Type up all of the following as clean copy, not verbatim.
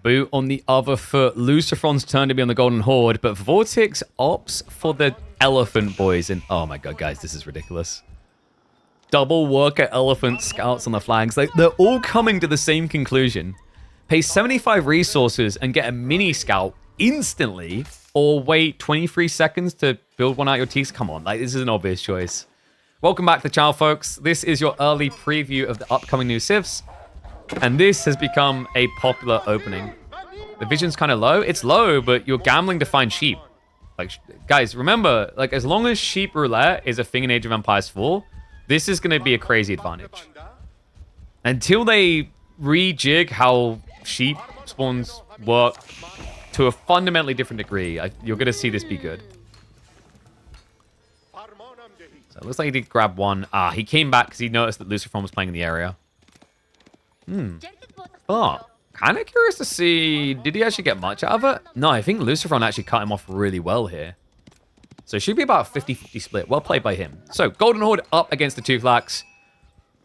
boot on the other foot. Luciferon's turn to be on the Golden Horde, but Vortex opts for the Elephant Boys. And oh my god, guys, this is ridiculous. Double worker Elephant Scouts on the flanks. They're all coming to the same conclusion. Pay 75 resources and get a mini scout instantly, or wait 23 seconds to build one out your teeth. Come on, like, this is an obvious choice. Welcome back to the channel, folks. This is your early preview of the upcoming new civs. And this has become a popular opening. The vision's kind of low. It's low, but you're gambling to find sheep. Like, guys, remember, like, as long as sheep roulette is a thing in Age of Empires 4, this is going to be a crazy advantage. Until they rejig how sheep spawns work to a fundamentally different degree, you're going to see this be good. So it looks like he did grab one. Ah, he came back because he noticed that Luciferon was playing in the area. Oh, kind of curious to see, did he actually get much out of it? No, I think Luciferon actually cut him off really well here. So it should be about a 50-50 split. Well played by him. So, Golden Horde up against the Tuklaks.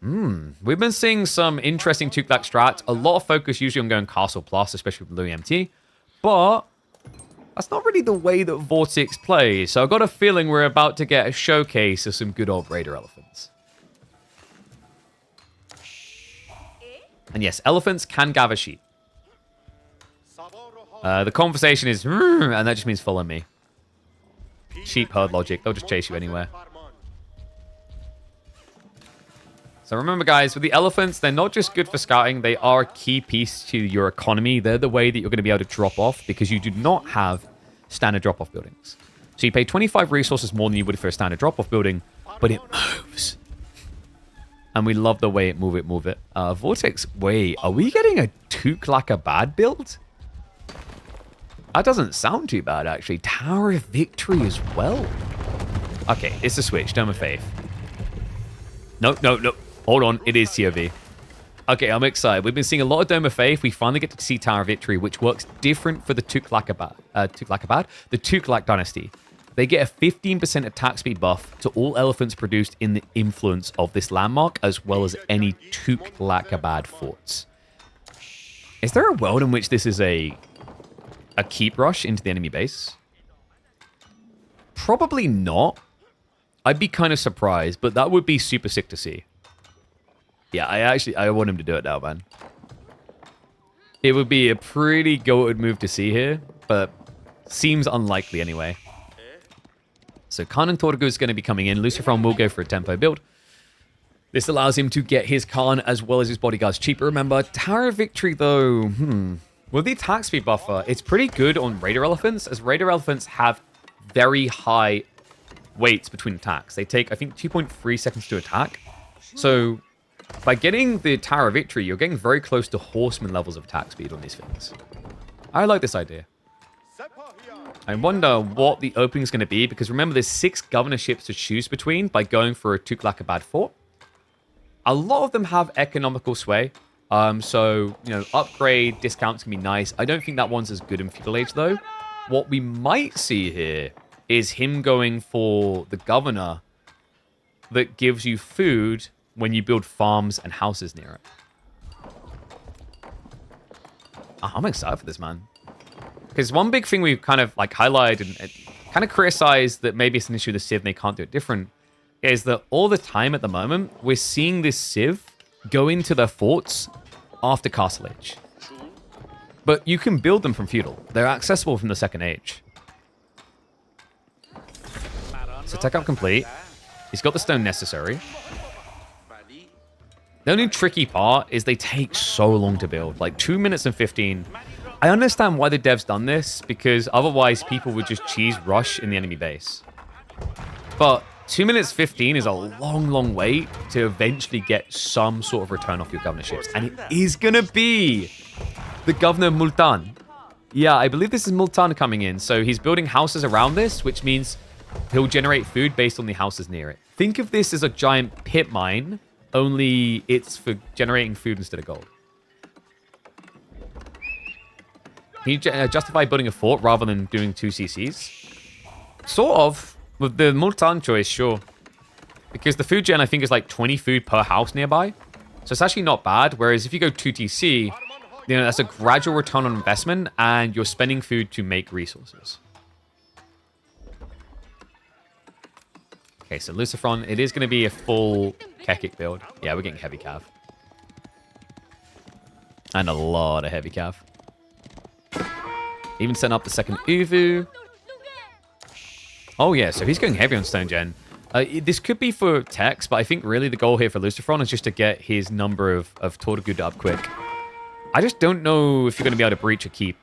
We've been seeing some interesting Tuklak strats. A lot of focus usually on going Castle Plus, especially with Louis MT. But that's not really the way that Vortex plays. So I've got a feeling we're about to get a showcase of some good old Raider Elephants. And yes, elephants can gather sheep. The conversation is, and that just means follow me. Sheep herd logic. They'll just chase you anywhere. So remember, guys, with the elephants, they're not just good for scouting. They are a key piece to your economy. They're the way that you're going to be able to drop off because you do not have standard drop-off buildings. So you pay 25 resources more than you would for a standard drop-off building, but it moves. And we love the way it move it. Vortex, wait, are we getting a Tuklak build? That doesn't sound too bad, actually. Tower of Victory as well. Okay, it's a switch. Dome of Faith. No. Hold on. It is TOV. Okay, I'm excited. We've been seeing a lot of Dome of Faith. We finally get to see Tower of Victory, which works different for the Tuklak the Tuklak dynasty. They get a 15% attack speed buff to all elephants produced in the influence of this landmark, as well as any Tuklak forts. Is there a world in which this is a keep rush into the enemy base? Probably not. I'd be kind of surprised, but that would be super sick to see. Yeah, I want him to do it now, man. It would be a pretty goated move to see here, but seems unlikely anyway. So Khan and Torgu is going to be coming in. Luciferon will go for a tempo build. This allows him to get his Khan as well as his bodyguards cheaper. Remember, Tower of Victory, though, with the attack speed buffer, it's pretty good on Raider Elephants, as Raider Elephants have very high weights between attacks. They take, I think, 2.3 seconds to attack. So by getting the Tower of Victory, you're getting very close to Horseman levels of attack speed on these things. I like this idea. I wonder what the opening is going to be, because remember, there's 6 governorships to choose between by going for a Tuklak fort. A lot of them have economical sway. So, you know, upgrade discounts can be nice. I don't think that one's as good in Feudal Age, though. What we might see here is him going for the governor that gives you food when you build farms and houses near it. I'm excited for this, man. Because one big thing we've kind of like highlighted and kind of criticized that maybe it's an issue with the Civ and they can't do it different is that all the time at the moment, we're seeing this Civ go into their forts after Castle Age. But you can build them from Feudal. They're accessible from the Second Age. So tech up complete. He's got the stone necessary. The only tricky part is they take so long to build. Like 2 minutes and 15. I understand why the devs done this, because otherwise people would just cheese rush in the enemy base. But 2 minutes 15 is a long wait to eventually get some sort of return off your governorships. And it is going to be the governor Multan. Yeah, I believe this is Multan coming in. So he's building houses around this, which means he'll generate food based on the houses near it. Think of this as a giant pit mine, only it's for generating food instead of gold. Can you justify building a fort rather than doing 2 CCs? Sort of. With the Multan choice, sure. Because the food gen, I think, is like 20 food per house nearby. So it's actually not bad. Whereas if you go 2 TC, You know, that's a gradual return on investment, and you're spending food to make resources. Okay, so Lucifron, it is going to be a full Kekik build. Yeah, we're getting heavy cav. And a lot of heavy cav. Even setting up the second Uvu. Oh, yeah, so he's going heavy on Stone Gen. This could be for Tex, but I think really the goal here for Lucifron is just to get his number of Tortugud up quick. I just don't know if you're going to be able to breach a keep.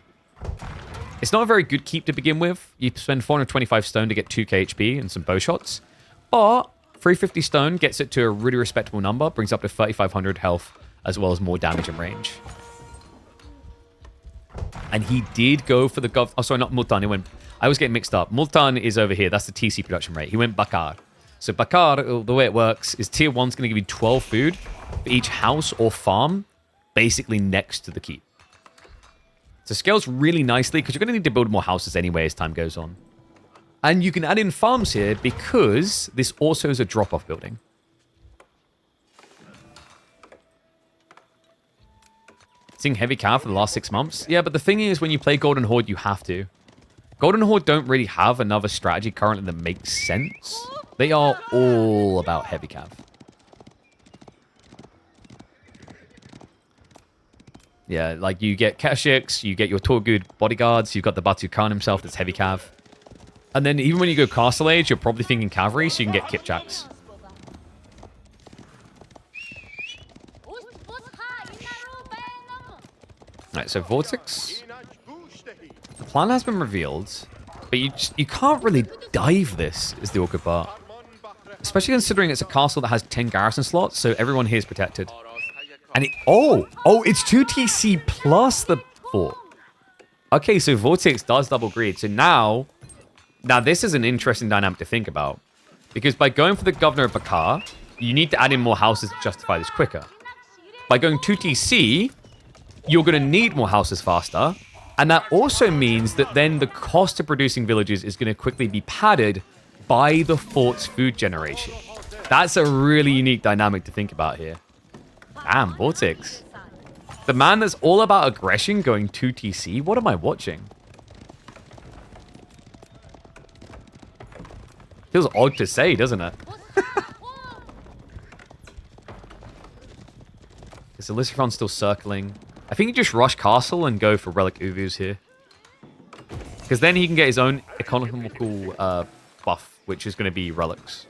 It's not a very good keep to begin with. You spend 425 stone to get 2k HP and some bow shots. But 350 stone gets it to a really respectable number, brings up to 3,500 health, as well as more damage and range. And he did go for the gov... Oh, sorry, not Multan. He went... I was getting mixed up. Multan is over here. That's the TC production rate. He went Bakar. So Bakar, the way it works, is tier 1's going to give you 12 food for each house or farm, basically next to the keep. So it scales really nicely, because you're going to need to build more houses anyway as time goes on. And you can add in farms here, because this also is a drop-off building. Seeing heavy cav for the last 6 months. Yeah, but the thing is, when you play Golden Horde, you have to. Golden Horde don't really have another strategy currently that makes sense. They are all about heavy cav. Yeah, like you get Kashyyyks, you get your Tortugud bodyguards, you've got the Batu Khan himself that's heavy cav. And then even when you go Castle Age, you're probably thinking cavalry, so you can get Kipchaks. Alright, so Vortex. The plan has been revealed, but you can't really dive this, is the awkward part. Especially considering it's a castle that has 10 garrison slots, so everyone here is protected. And it's 2 TC plus the fort. Okay, so Vortex does double greed. So now this is an interesting dynamic to think about. Because by going for the Governor of Bakar, you need to add in more houses to justify this quicker. By going 2 TC, you're going to need more houses faster. And that also means that then the cost of producing villages is going to quickly be padded by the fort's food generation. That's a really unique dynamic to think about here. Damn, Vortex. The man that's all about aggression going 2 TC? What am I watching? Feels odd to say, doesn't it? Is Lucifron still circling? I think you just rush Castle and go for Relic Uvus here. Because then he can get his own economical buff, which is going to be Relics.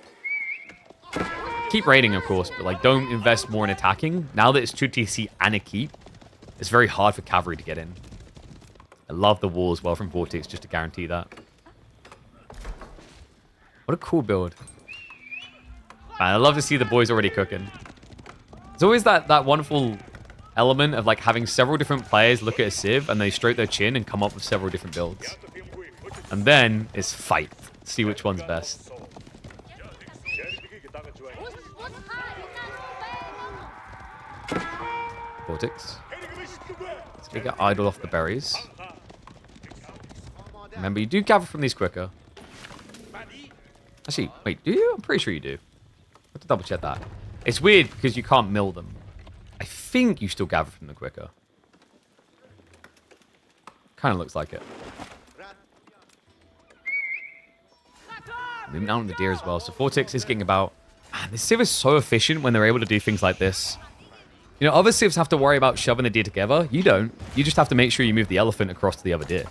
Keep raiding, of course, but like don't invest more in attacking. Now that it's 2 TC and a keep, it's very hard for cavalry to get in. I love the wall as well from Vortex just to guarantee that. What a cool build. Man, I love to see the boys already cooking. There's always that wonderful element of like having several different players look at a Civ and they stroke their chin and come up with several different builds. And then it's fight. See which one's best. Vortex. Let's get idle off the berries. Remember, you do gather from these quicker. Actually, wait, do you? I'm pretty sure you do. I have to double check that. It's weird because you can't mill them. I think you still gather from them quicker. Kind of looks like it. Moving down on the deer as well. So Vortex is getting about... Man, this Civ is so efficient when they're able to do things like this. You know, other Civs have to worry about shoving the deer together. You don't. You just have to make sure you move the elephant across to the other deer.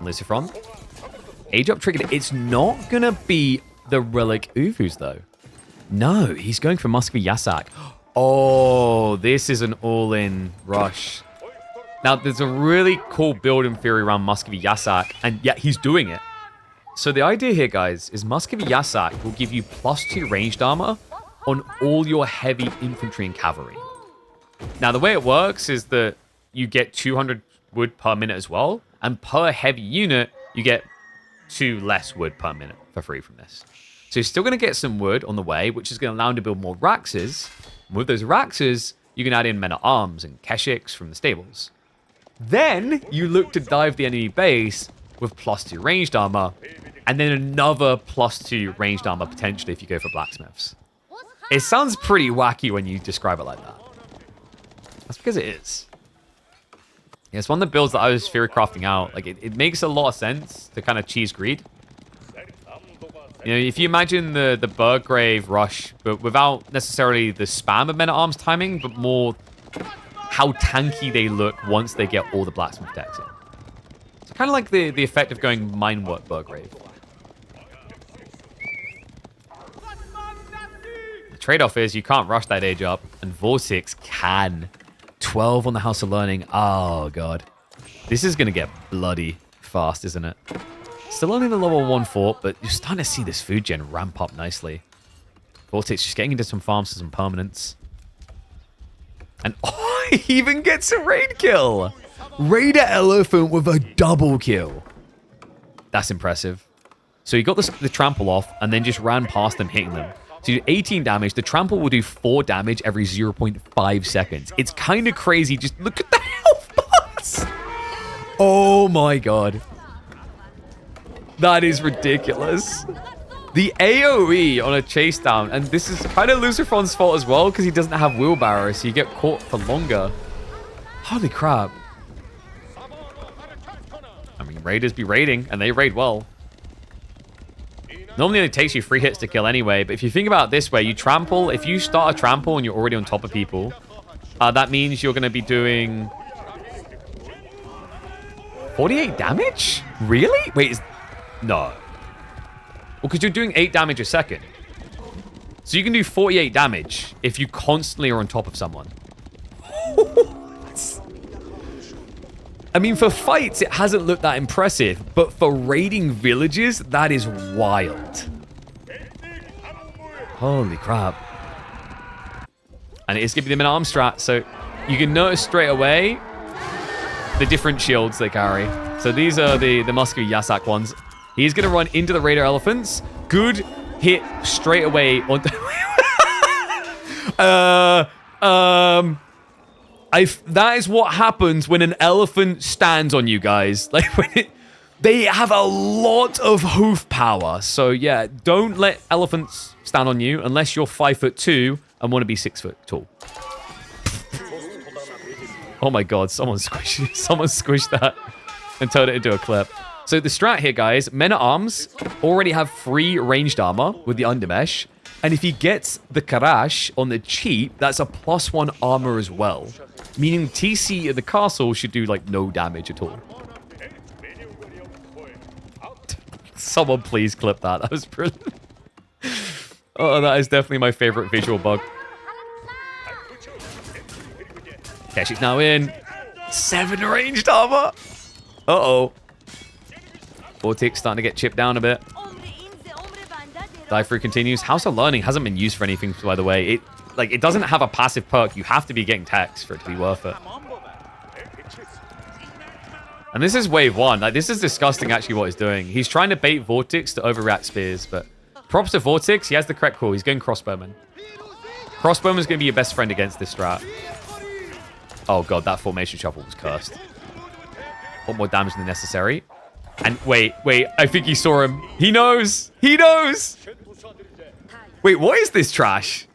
Lucifron. Age up triggered. It's not going to be the Relic Uvus, though. No, he's going for Muscovy Yasak. Oh, this is an all-in rush. Now, there's a really cool build in theory around Muscovy Yasak, and yeah, he's doing it. So the idea here, guys, is Muscovy Yasak will give you +2 ranged armor on all your heavy infantry and cavalry. Now, the way it works is that you get 200 wood per minute as well, and per heavy unit, you get 2 less wood per minute for free from this. So you're still going to get some wood on the way, which is going to allow him to build more Raxes. And with those Raxes, you can add in men-at-arms and Kashyyyks from the stables. Then you look to dive the enemy base with +2 ranged armor, and then another +2 ranged armor potentially if you go for blacksmiths. It sounds pretty wacky when you describe it like that. That's because it is. Yeah, it's one of the builds that I was theory crafting out. Like, it makes a lot of sense to kind of cheese greed. You know, if you imagine the Burgrave rush, but without necessarily the spam of men-at-arms timing, but more how tanky they look once they get all the blacksmith decks in. It's kind of like the effect of going Minework Burgrave. The trade-off is you can't rush that age up, and Vortex can. 12 on the House of Learning. Oh, God. This is going to get bloody fast, isn't it? Still only the level 1 fort, but you're starting to see this food gen ramp up nicely. Vortex just getting into some farms for some permanents. And oh, he even gets a raid kill. Raider Elephant with a double kill. That's impressive. So you got the trample off and then just ran past them, hitting them. So you do 18 damage. The trample will do 4 damage every 0.5 seconds. It's kind of crazy. Just look at the health bars. Oh my god. That is ridiculous. The AoE on a chase down, and this is kind of Lucifer's fault as well because he doesn't have wheelbarrow, so you get caught for longer. Holy crap. I mean, raiders be raiding, and they raid well. Normally it takes you 3 hits to kill anyway, but if you think about it this way, you trample. If you start a trample and you're already on top of people, that means you're going to be doing 48 damage? Really? Wait, no. Well, because you're doing 8 damage a second. So you can do 48 damage if you constantly are on top of someone. I mean, for fights, it hasn't looked that impressive, but for raiding villages, that is wild. Holy crap. And it is going to be the men-at-arms strat, so you can notice straight away the different shields they carry. So these are the Musky Yasak ones. He's going to run into the Raider Elephants. Good hit straight away. That is what happens when an elephant stands on you guys. Like, they have a lot of hoof power. So yeah, don't let elephants stand on you unless you're 5'2" and want to be 6 foot tall. Oh my god, someone squished that and turned it into a clip. So the strat here, guys, men-at-arms already have 3 ranged armor with the undermesh. And if he gets the Kharash on the cheap, that's a +1 armor as well. Meaning TC at the castle should do, like, no damage at all. Someone please clip that. That was brilliant. Oh, that is definitely my favorite visual bug. Okay, she's now in. 7 ranged armor. Uh-oh. Vortex starting to get chipped down a bit. Dive through continues. House of Learning hasn't been used for anything, by the way. It doesn't have a passive perk. You have to be getting tax for it to be worth it. And this is wave 1. Like, this is disgusting, actually, what he's doing. He's trying to bait Vortex to overreact spears, but props to Vortex. He has the correct call. He's going Crossbowman. Crossbowman's going to be your best friend against this strat. Oh, God, that formation shuffle was cursed. What more damage than necessary? And wait, I think he saw him. He knows. He knows. Wait, what is this trash?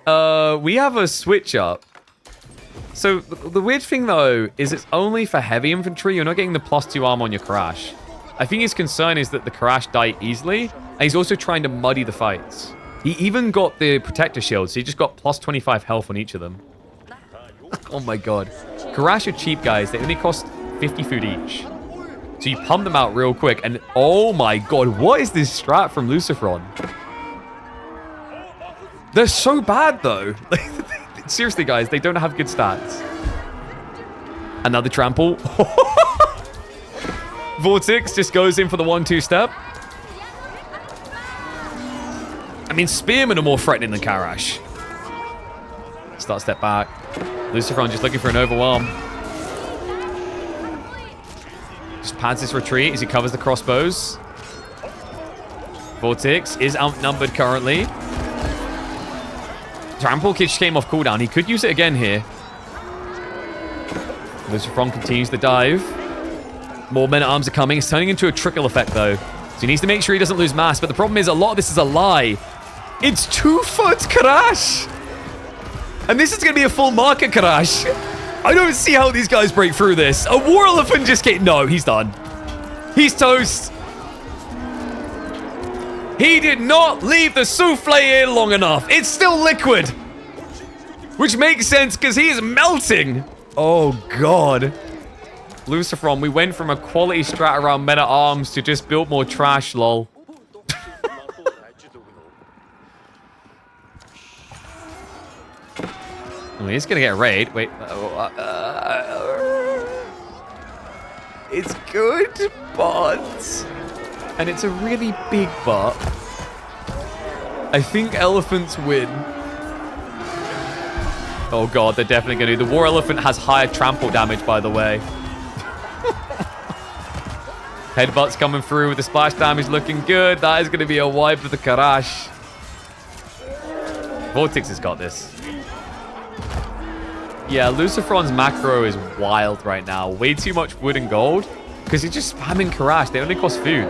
We have a switch up. So the weird thing, though, is it's only for heavy infantry. You're not getting the +2 armor on your Kharash. I think his concern is that the Kharash die easily, and he's also trying to muddy the fights. He even got the protector shield, so he just got +25 health on each of them. Oh my god. Kharash are cheap, guys. They only cost 50 food each. So you pump them out real quick, and oh my god, what is this strat from Luciferon? They're so bad, though. Seriously, guys, they don't have good stats. Another trample. Vortex just goes in for the 1-2 step. I mean, Spearmen are more threatening than Kharash. Start step back. Luciferon just looking for an overwhelm. Just pads his retreat as he covers the crossbows. Vortex is outnumbered currently. Trample just came off cooldown. He could use it again here. Luciferon continues the dive. More men-at-arms are coming. It's turning into a trickle effect, though. So he needs to make sure he doesn't lose mass. But the problem is a lot of this is a lie. It's 2-foot Kharash. And this is going to be a full market Kharash. I don't see how these guys break through this. A war elephant just came. No, he's done. He's toast. He did not leave the souffle in long enough. It's still liquid. Which makes sense because he is melting. Oh, God. Luciferon, we went from a quality strat around men at arms to just build more trash, lol. Oh, he's gonna get a raid. Wait. It's good, but... And it's a really big but. I think elephants win. Oh god, they're definitely gonna do. The war elephant has higher trample damage, by the way. Headbutts coming through with the splash damage looking good. That is gonna be a wipe of the Kharash. Vortex has got this. Yeah, Luciferon's macro is wild right now. Way too much wood and gold. Because he's just spamming Kharash. They only cost food.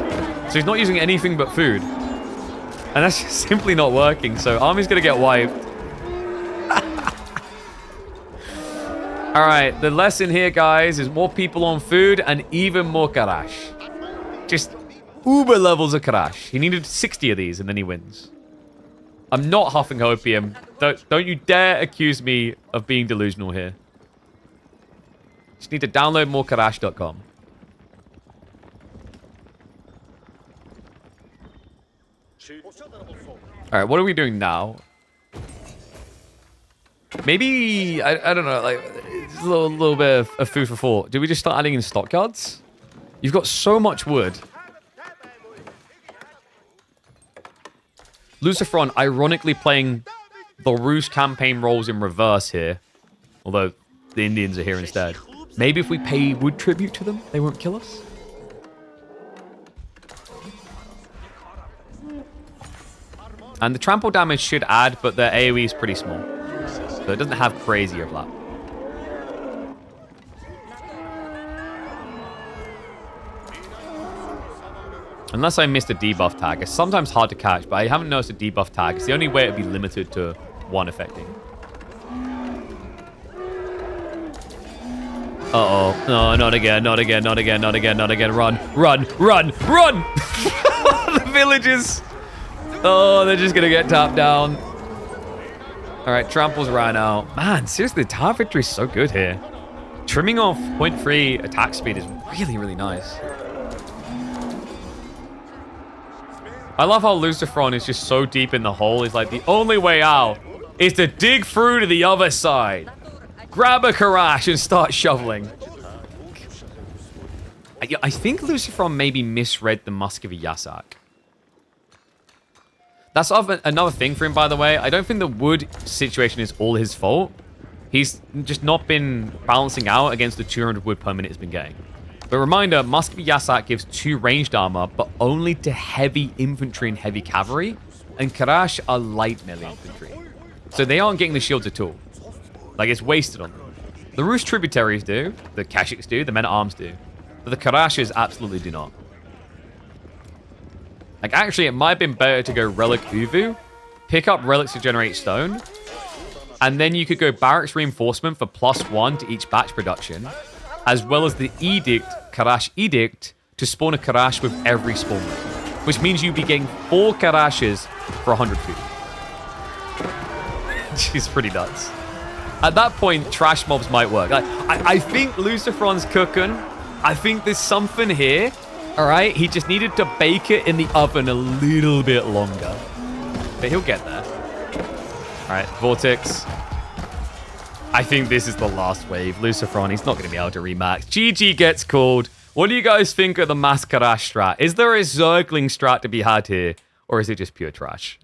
So he's not using anything but food. And that's just simply not working. So army's going to get wiped. Alright, the lesson here, guys, is more people on food and even more Kharash. Just uber levels of Kharash. He needed 60 of these and then he wins. I'm not huffing opium. Don't you dare accuse me of being delusional here. Just need to download more Kharash.com. Alright, what are we doing now? Maybe, I don't know, like, it's a little bit of food for thought. Do we just start adding in stockyards? You've got so much wood. Luciferon, ironically playing the Roost campaign roles in reverse here. Although, the Indians are here instead. Maybe if we pay wood tribute to them, they won't kill us? And the trample damage should add, but their AoE is pretty small. So it doesn't have crazy overlap. Unless I missed a debuff tag. It's sometimes hard to catch, but I haven't noticed a debuff tag. It's the only way it'd be limited to one affecting. Uh-oh. No, not again, not again, not again, not again, not again. Run, run, run, run! The villagers... Oh, they're just gonna get tapped down. Alright, tramples ran out. Man, seriously, the tower victory is so good here. Trimming off 0.3 attack speed is really, really nice. I love how Luciferon is just so deep in the hole. It's like the only way out is to dig through to the other side. Grab a Kharash and start shoveling. I think Luciferon maybe misread the Muscovy Yasak. That's another thing for him, by the way. I don't think the wood situation is all his fault. He's just not been balancing out against the 200 wood per minute he's been getting. But reminder, Muscovy Yasak gives 2 ranged armor, but only to heavy infantry and heavy cavalry. And Kharash are light melee infantry. So they aren't getting the shields at all. Like, it's wasted on them. The Roost tributaries do. The Kashyyyks do. The men-at-arms do. But the Kharashes absolutely do not. Like, actually, it might have been better to go Relic Uvu, pick up relics to generate stone, and then you could go Barracks Reinforcement for +1 to each batch production, as well as the Edict, Kharash Edict, to spawn a Kharash with every spawn rate, which means you'd be getting 4 Kharashes for 100 food. She's pretty nuts. At that point, trash mobs might work. I think Luciferon's cooking. I think there's something here. All right, he just needed to bake it in the oven a little bit longer. But he'll get there. All right, Vortex. I think this is the last wave. Luciferon, he's not going to be able to remax. GG gets called. What do you guys think of the mass Kharash strat? Is there a Zergling strat to be had here? Or is it just pure trash?